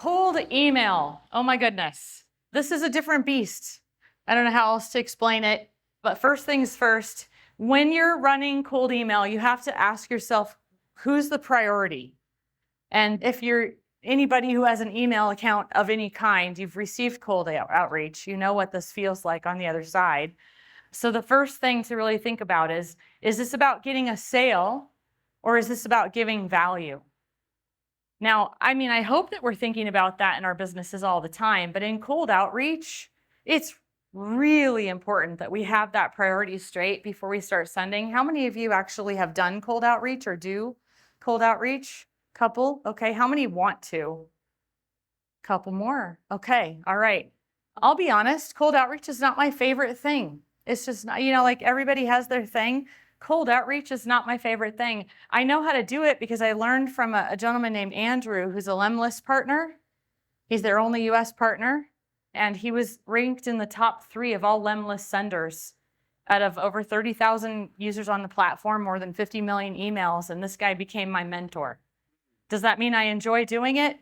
Cold email. Oh my goodness. This is a different beast. I don't know how else to explain it. But first things first, when you're running cold email, you have to ask yourself, who's the priority? And if you're anybody who has an email account of any kind, you've received cold outreach, you know what this feels like on the other side. So the first thing to really think about is this about getting a sale or is this about giving value? Now, I mean, I hope that we're thinking about that in our businesses all the time, but in cold outreach, it's really important that we have that priority straight before we start sending. How many of you actually have done cold outreach or do cold outreach? Couple? Okay. How many want to? Couple more. Okay. All right. I'll be honest, cold outreach is not my favorite thing. It's just not, like everybody has their thing. Cold outreach is not my favorite thing. I know how to do it because I learned from a gentleman named Andrew, who's a Lemlist partner. He's their only US partner. And he was ranked in the top 3 of all Lemlist senders out of over 30,000 users on the platform, more than 50 million emails. And this guy became my mentor. Does that mean I enjoy doing it?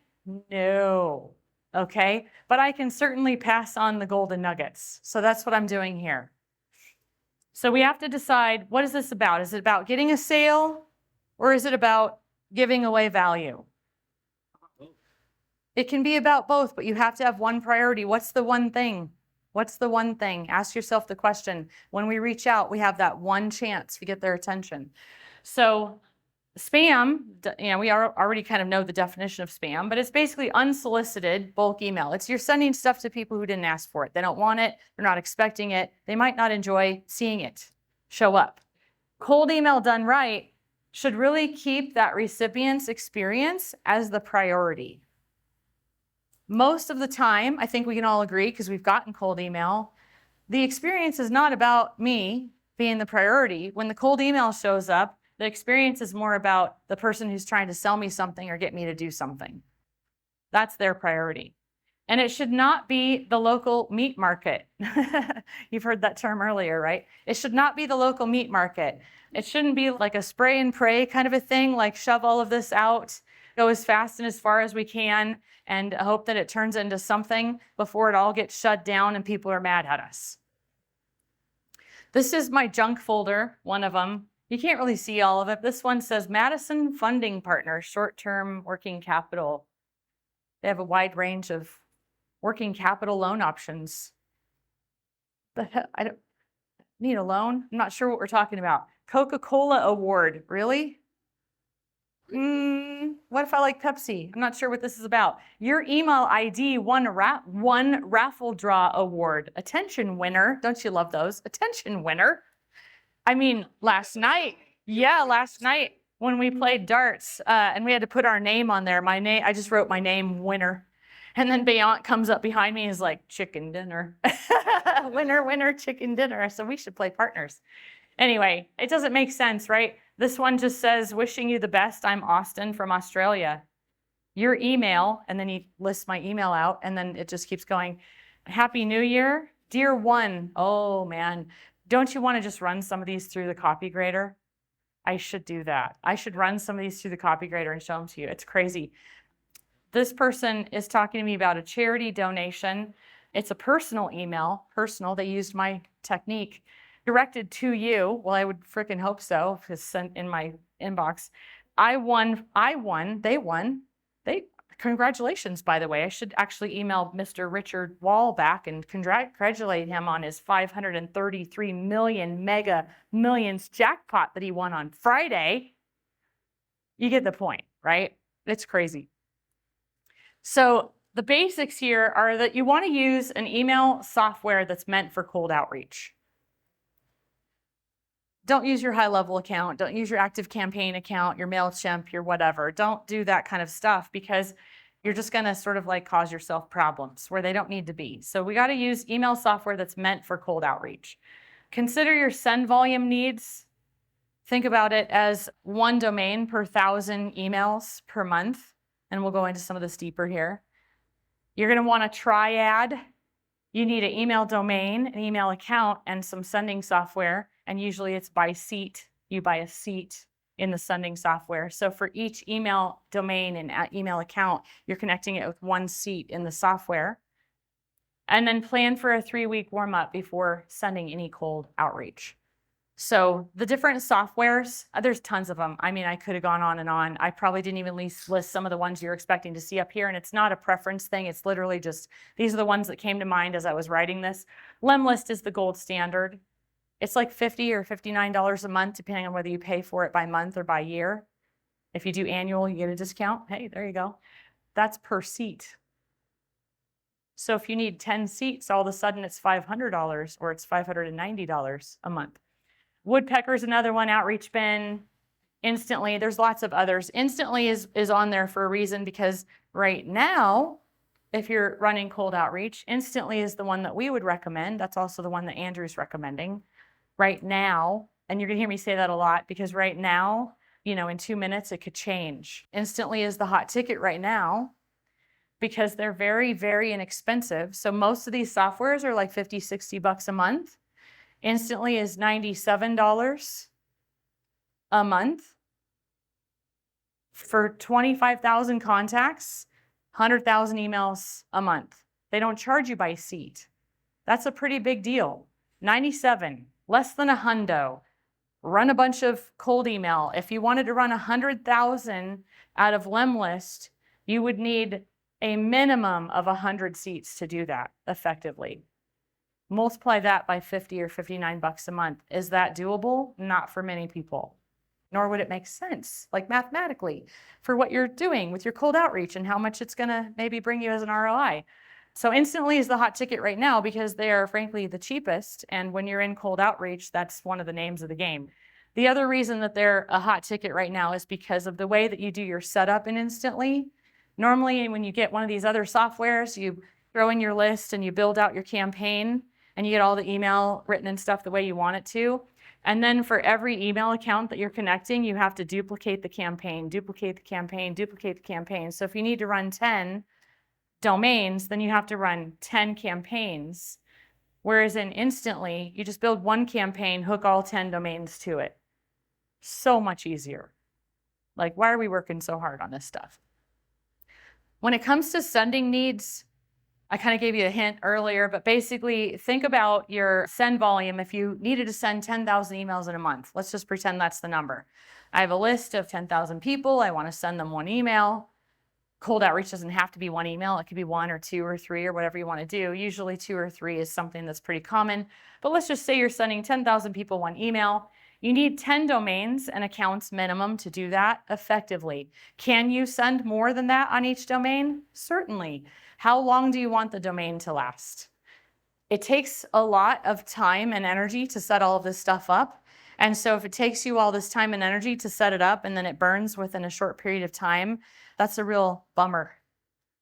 No. Okay. But I can certainly pass on the golden nuggets. So that's what I'm doing here. So we have to decide, what is this about? Is it about getting a sale or is it about giving away value? It can be about both, but you have to have one priority. What's the one thing? What's the one thing? Ask yourself the question. When we reach out, we have that one chance to get their attention. So spam, we already kind of know the definition of spam, but it's basically unsolicited bulk email. You're sending stuff to people who didn't ask for it. They don't want it. They're not expecting it. They might not enjoy seeing it show up. Cold email done right should really keep that recipient's experience as the priority. Most of the time, I think we can all agree, because we've gotten cold email, the experience is not about me being the priority. When the cold email shows up, the experience is more about the person who's trying to sell me something or get me to do something. That's their priority. And it should not be the local meat market. You've heard that term earlier, right? It should not be the local meat market. It shouldn't be like a spray and pray kind of a thing, like shove all of this out, go as fast and as far as we can, and hope that it turns into something before it all gets shut down and people are mad at us. This is my junk folder, one of them. You can't really see all of it. This one says Madison Funding Partner, short-term working capital. They have a wide range of working capital loan options. But I don't need a loan. I'm not sure what we're talking about. Coca-Cola award, really? What if I like Pepsi? I'm not sure what this is about. Your email ID won one raffle draw award. Attention winner. Don't you love those? Attention winner. I mean, last night when we played darts and we had to put our name on there, I just wrote my name, winner. And then Beyonce comes up behind me and is like, chicken dinner. Winner, winner, chicken dinner. So we should play partners. Anyway, it doesn't make sense, right? This one just says, wishing you the best. I'm Austin from Australia. Your email, and then he lists my email out, and then it just keeps going. Happy New Year. Dear one. Oh, man. Don't you want to just run some of these through the copy grader? I should do that. I should run some of these through the copy grader and show them to you. It's crazy. This person is talking to me about a charity donation. It's a personal email. Personal. They used my technique. Directed to you. Well, I would frickin' hope so, if it's sent in my inbox. I won. They won. Congratulations, by the way. I should actually email Mr. Richard Wall back and congratulate him on his 533 million mega millions jackpot that he won on Friday. You get the point, right? It's crazy. So the basics here are that you want to use an email software that's meant for cold outreach. Don't use your high-level account. Don't use your ActiveCampaign account, your MailChimp, your whatever. Don't do that kind of stuff because you're just going to sort of like cause yourself problems where they don't need to be. So we got to use email software that's meant for cold outreach. Consider your send volume needs. Think about it as 1 domain per 1,000 emails per month. And we'll go into some of this deeper here. You're going to want a triad. You need an email domain, an email account, and some sending software. And usually it's by seat. You buy a seat. in the sending software. So for each email domain and email account, you're connecting it with one seat in the software. And then plan for a 3-week warm up before sending any cold outreach. So the different softwares, there's tons of them. I mean, I could have gone on and on. I probably didn't even list some of the ones you're expecting to see up here. And it's not a preference thing. It's literally just, these are the ones that came to mind as I was writing this. Lemlist is the gold standard. It's like $50 or $59 a month, depending on whether you pay for it by month or by year. If you do annual, you get a discount. Hey, there you go. That's per seat. So if you need 10 seats, all of a sudden it's $500 or it's $590 a month. Woodpecker's another one, Outreach Bin, Instantly. There's lots of others. Instantly is on there for a reason, because right now, if you're running cold outreach, Instantly is the one that we would recommend. That's also the one that Andrew's recommending right now. And you're gonna hear me say that a lot, because right now, you know, in 2 minutes, it could change. Instantly is the hot ticket right now because they're very, very inexpensive. So most of these softwares are like 50, 60 bucks a month. Instantly is $97 a month for 25,000 contacts, 100,000 emails a month. They don't charge you by seat. That's a pretty big deal. 97, less than a hundo. Run a bunch of cold email. If you wanted to run 100,000 out of Lemlist, you would need a minimum of 100 seats to do that effectively. Multiply that by 50 or 59 bucks a month. Is that doable? Not for many people. Nor would it make sense, like mathematically, for what you're doing with your cold outreach and how much it's gonna maybe bring you as an ROI. So Instantly is the hot ticket right now because they are frankly the cheapest. And when you're in cold outreach, that's one of the names of the game. The other reason that they're a hot ticket right now is because of the way that you do your setup in Instantly. Normally, when you get one of these other softwares, you throw in your list and you build out your campaign and you get all the email written and stuff the way you want it to. And then for every email account that you're connecting, you have to duplicate the campaign, duplicate the campaign, duplicate the campaign. So if you need to run 10 domains, then you have to run 10 campaigns. Whereas in Instantly, you just build one campaign, hook all 10 domains to it. So much easier. Like, why are we working so hard on this stuff? When it comes to sending needs, I kind of gave you a hint earlier, but basically think about your send volume. If you needed to send 10,000 emails in a month, let's just pretend that's the number. I have a list of 10,000 people. I want to send them one email. Cold outreach doesn't have to be one email. It could be 1 or 2 or 3 or whatever you want to do. Usually 2 or 3 is something that's pretty common. But let's just say you're sending 10,000 people one email. You need 10 domains and accounts minimum to do that effectively. Can you send more than that on each domain? Certainly. How long do you want the domain to last? It takes a lot of time and energy to set all of this stuff up. And so if it takes you all this time and energy to set it up and then it burns within a short period of time, that's a real bummer,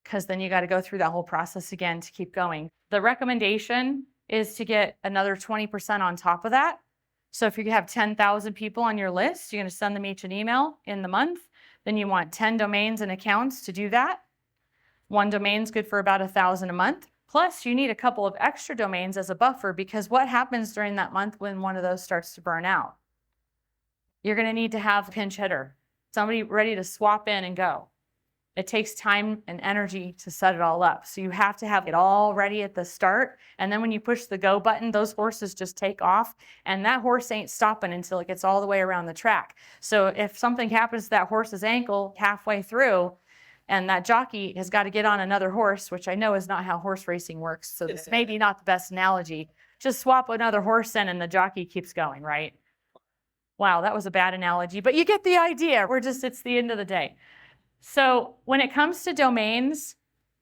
because then you got to go through that whole process again to keep going. The recommendation is to get another 20% on top of that. So if you have 10,000 people on your list, you're going to send them each an email in the month. Then you want 10 domains and accounts to do that. One domain's good for about 1,000 a month. Plus, you need a couple of extra domains as a buffer, because what happens during that month when one of those starts to burn out? You're going to need to have a pinch hitter, somebody ready to swap in and go. It takes time and energy to set it all up. So you have to have it all ready at the start. And then when you push the go button, those horses just take off. And that horse ain't stopping until it gets all the way around the track. So if something happens to that horse's ankle halfway through, and that jockey has got to get on another horse, which I know is not how horse racing works, so this may be not the best analogy. Just swap another horse in and the jockey keeps going, right? Wow, that was a bad analogy, but you get the idea. It's the end of the day. So when it comes to domains,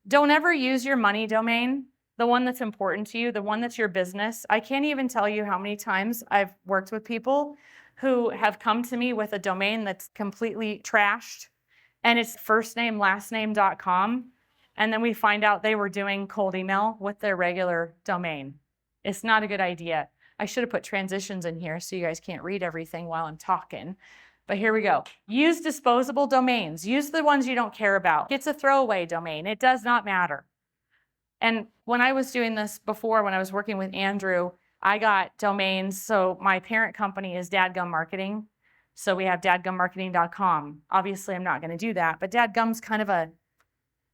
don't ever use your money domain, the one that's important to you, the one that's your business. I can't even tell you how many times I've worked with people who have come to me with a domain that's completely trashed, and it's firstname-lastname.com. And then we find out they were doing cold email with their regular domain. It's not a good idea. I should have put transitions in here so you guys can't read everything while I'm talking. But here we go. Use disposable domains. Use the ones you don't care about. It's a throwaway domain. It does not matter. And when I was doing this before, when I was working with Andrew, I got domains. So my parent company is Dadgum Marketing. So we have dadgummarketing.com. Obviously, I'm not going to do that, but dadgum's kind of a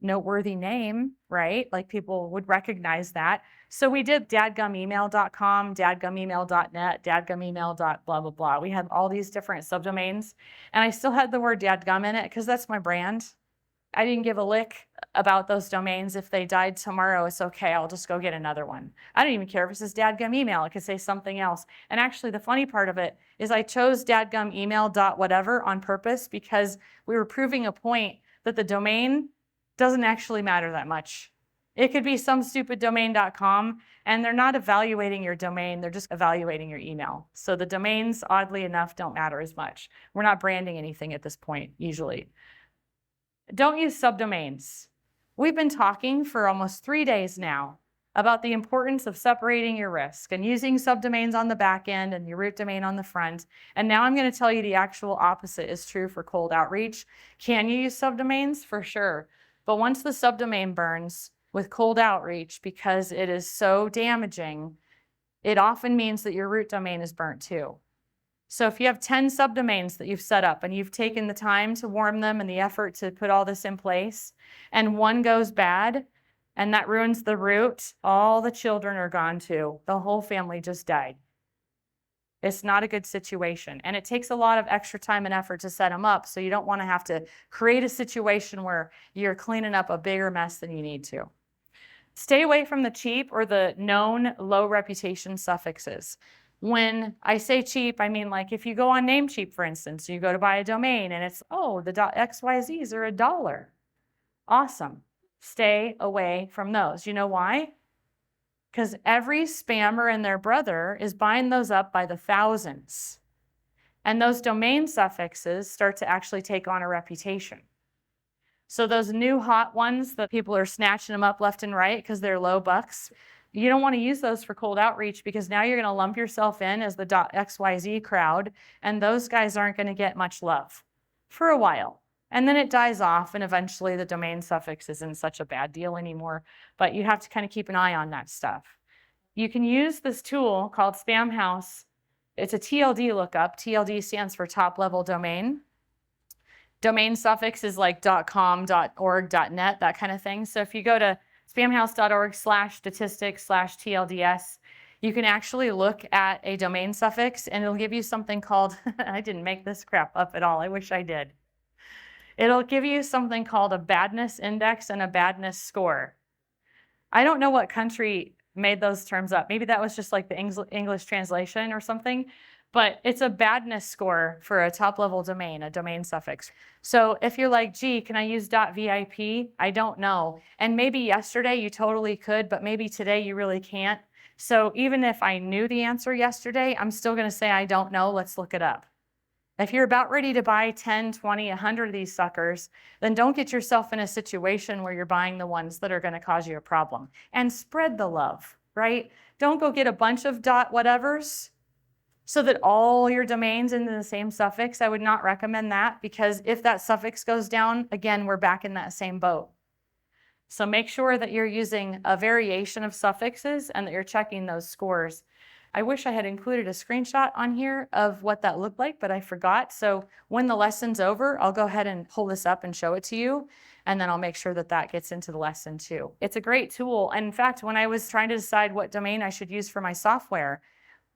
noteworthy name, right? Like people would recognize that. So we did dadgumemail.com, dadgumemail.net, dadgumemail.blah, blah, blah. We had all these different subdomains, and I still had the word dadgum in it because that's my brand. I didn't give a lick about those domains. If they died tomorrow, it's okay. I'll just go get another one. I don't even care if it says dadgum email. It could say something else. And actually, the funny part of it is I chose dadgum email dot whatever on purpose because we were proving a point that the domain doesn't actually matter that much. It could be some stupid domain.com, and they're not evaluating your domain. They're just evaluating your email. So the domains, oddly enough, don't matter as much. We're not branding anything at this point, usually. Don't use subdomains. We've been talking for almost 3 days now about the importance of separating your risk and using subdomains on the back end and your root domain on the front. And now I'm going to tell you the actual opposite is true for cold outreach. Can you use subdomains? For sure. But once the subdomain burns with cold outreach, because it is so damaging, it often means that your root domain is burnt too. So if you have 10 subdomains that you've set up and you've taken the time to warm them and the effort to put all this in place, and one goes bad and that ruins the root, all the children are gone too. The whole family just died. It's not a good situation. And it takes a lot of extra time and effort to set them up. So you don't want to have to create a situation where you're cleaning up a bigger mess than you need to. Stay away from the cheap or the known low reputation suffixes. When I say cheap, I mean like if you go on Namecheap, for instance, you go to buy a domain and it's, oh, the .xyz's are $1. Awesome. Stay away from those. You know why? Because every spammer and their brother is buying those up by the thousands. And those domain suffixes start to actually take on a reputation. So those new hot ones that people are snatching them up left and right because they're low bucks, you don't want to use those for cold outreach because now you're going to lump yourself in as the .xyz crowd, and those guys aren't going to get much love for a while. And then it dies off, and eventually the domain suffix isn't such a bad deal anymore, but you have to kind of keep an eye on that stuff. You can use this tool called Spamhaus. It's a TLD lookup. TLD stands for top level domain. Domain suffix is like .com, .org, .net, that kind of thing. So if you go to spamhaus.org/statistics/TLDS, you can actually look at a domain suffix and it'll give you something called, I didn't make this crap up at all, I wish I did. It'll give you something called a badness index and a badness score. I don't know what country made those terms up. Maybe that was just like the English translation or something, but it's a badness score for a top level domain, a domain suffix. So if you're like, gee, can I use .vip? I don't know. And maybe yesterday you totally could, but maybe today you really can't. So even if I knew the answer yesterday, I'm still going to say, I don't know. Let's look it up. If you're about ready to buy 10, 20, 100 of these suckers, then don't get yourself in a situation where you're buying the ones that are going to cause you a problem. And spread the love, right? Don't go get a bunch of .whatevers so that all your domains into the same suffix. I would not recommend that because if that suffix goes down, again, we're back in that same boat. So make sure that you're using a variation of suffixes and that you're checking those scores. I wish I had included a screenshot on here of what that looked like, but I forgot. So when the lesson's over, I'll go ahead and pull this up and show it to you. And then I'll make sure that that gets into the lesson too. It's a great tool. And in fact, when I was trying to decide what domain I should use for my software,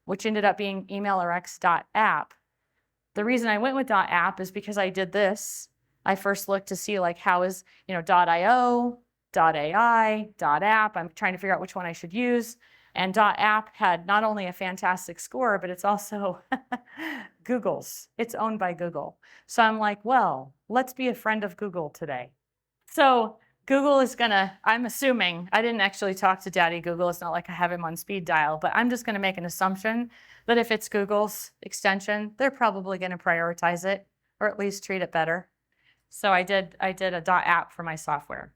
which ended up being emailrx.app, the reason I went with .app is because I did this. I first looked to see like how is, .io, .ai, .app. I'm trying to figure out which one I should use. And .app had not only a fantastic score, but it's also Google's. It's owned by Google. So I'm like, well, let's be a friend of Google today. So Google is gonna, I'm assuming, I didn't actually talk to Daddy Google. It's not like I have him on speed dial, but I'm just gonna make an assumption that if it's Google's extension, they're probably gonna prioritize it or at least treat it better. So I did a .app for my software.